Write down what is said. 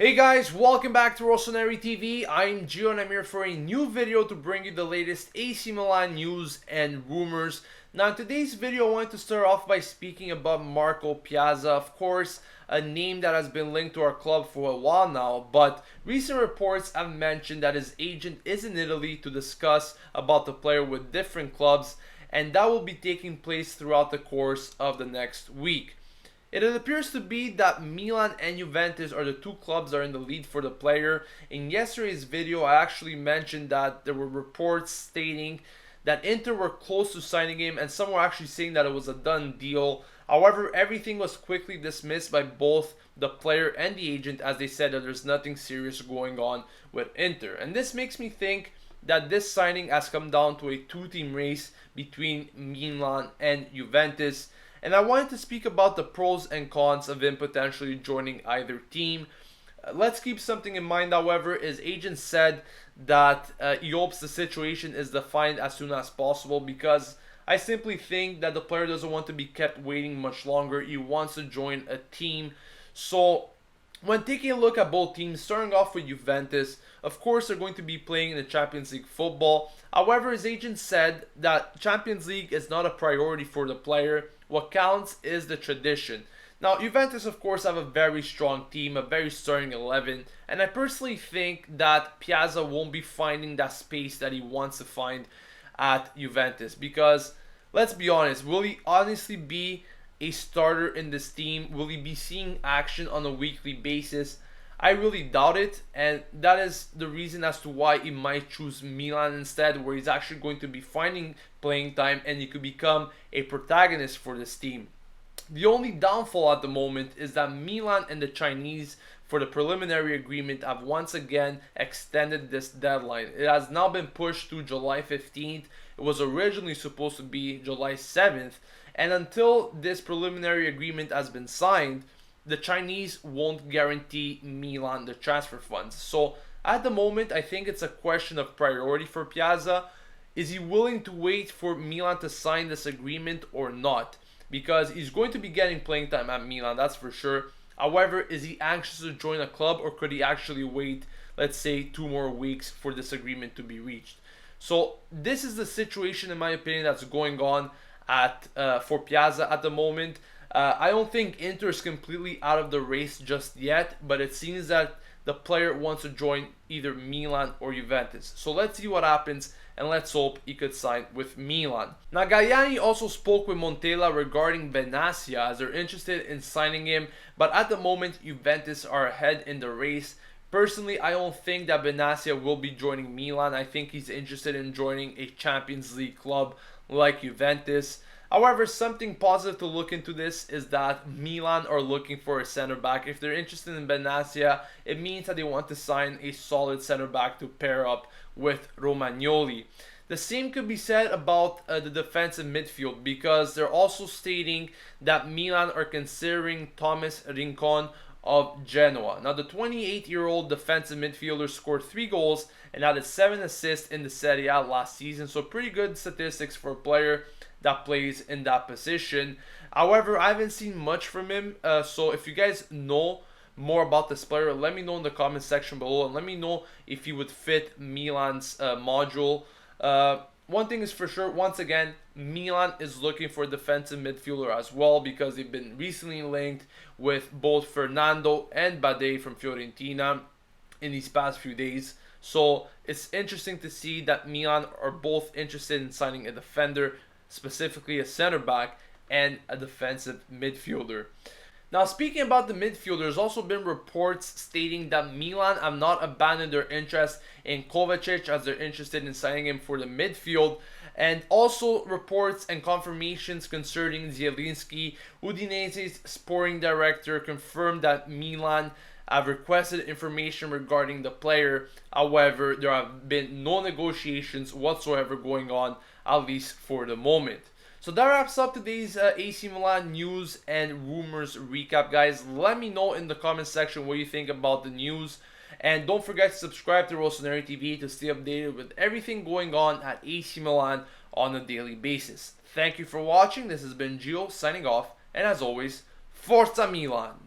Hey guys, welcome back to Rossoneri TV. I'm Gio and I'm here for a new video to bring you the latest AC Milan news and rumors. Now in today's video I want to start off by speaking about Marko Pjaca. Of course, a name that has been linked to our club for a while now, but recent reports have mentioned that his agent is in Italy to discuss about the player with different clubs, and that will be taking place throughout the course of the next week. It appears to be that Milan and Juventus are the two clubs that are in the lead for the player. In yesterday's video, I actually mentioned that there were reports stating that Inter were close to signing him, and some were actually saying that it was a done deal. However, everything was quickly dismissed by both the player and the agent, as they said that there's nothing serious going on with Inter. And this makes me think that this signing has come down to a two-team race between Milan and Juventus. And I wanted to speak about the pros and cons of him potentially joining either team. Let's keep something in mind, however. His agent said that he hopes the situation is defined as soon as possible, because I simply think that the player doesn't want to be kept waiting much longer. He wants to join a team. So when taking a look at both teams, starting off with Juventus, of course they're going to be playing in the Champions League football. However, his agent said that Champions League is not a priority for the player. What counts is the tradition. Now, Juventus, of course, have a very strong team, a very starting 11, and I personally think that Pjaca won't be finding that space that he wants to find at Juventus, because, let's be honest, will he honestly be a starter in this team? Will he be seeing action on a weekly basis? I really doubt it, and that is the reason as to why he might choose Milan instead, where he's actually going to be finding playing time and he could become a protagonist for this team. The only downfall at the moment is that Milan and the Chinese, for the preliminary agreement, have once again extended this deadline. It has now been pushed to July 15th. It was originally supposed to be July 7th, and until this preliminary agreement has been signed, the Chinese won't guarantee Milan the transfer funds. So at the moment, I think it's a question of priority for Pjaca. Is he willing to wait for Milan to sign this agreement or not? Because he's going to be getting playing time at Milan, that's for sure. However, is he anxious to join a club, or could he actually wait, let's say, 2 more weeks for this agreement to be reached? So this is the situation, in my opinion, that's going on at for Pjaca at the moment. I don't think Inter is completely out of the race just yet, but it seems that the player wants to join either Milan or Juventus. So let's see what happens, and let's hope he could sign with Milan. Now, Galliani also spoke with Montella regarding Benassia, as they're interested in signing him, but at the moment Juventus are ahead in the race. Personally, I don't think that Benassia will be joining Milan. I think he's interested in joining a Champions League club like Juventus. However, something positive to look into this is that Milan are looking for a center back. If they're interested in Benassia, it means that they want to sign a solid center back to pair up with Romagnoli. The same could be said about the defensive midfield, because they're also stating that Milan are considering Thomas Rincon of Genoa. Now, the 28-year-old defensive midfielder scored 3 goals and had 7 assists in the Serie A last season, so pretty good statistics for a player that plays in that position. However, I haven't seen much from him, so if you guys know more about this player, let me know in the comment section below, and let me know if he would fit Milan's module. One thing is for sure, once again, Milan is looking for a defensive midfielder as well, because they've been recently linked with both Fernando and Bade from Fiorentina in these past few days. So it's interesting to see that Milan are both interested in signing a defender, specifically a center back, and a defensive midfielder. Now, speaking about the midfield, there's also been reports stating that Milan have not abandoned their interest in Kovacic, as they're interested in signing him for the midfield. And also reports and confirmations concerning Zielinski. Udinese's sporting director confirmed that Milan have requested information regarding the player. However, there have been no negotiations whatsoever going on, at least for the moment. So that wraps up today's AC Milan news and rumors recap, guys. Let me know in the comment section what you think about the news. And don't forget to subscribe to Rossoneri TV to stay updated with everything going on at AC Milan on a daily basis. Thank you for watching. This has been Gio signing off. And as always, Forza Milan!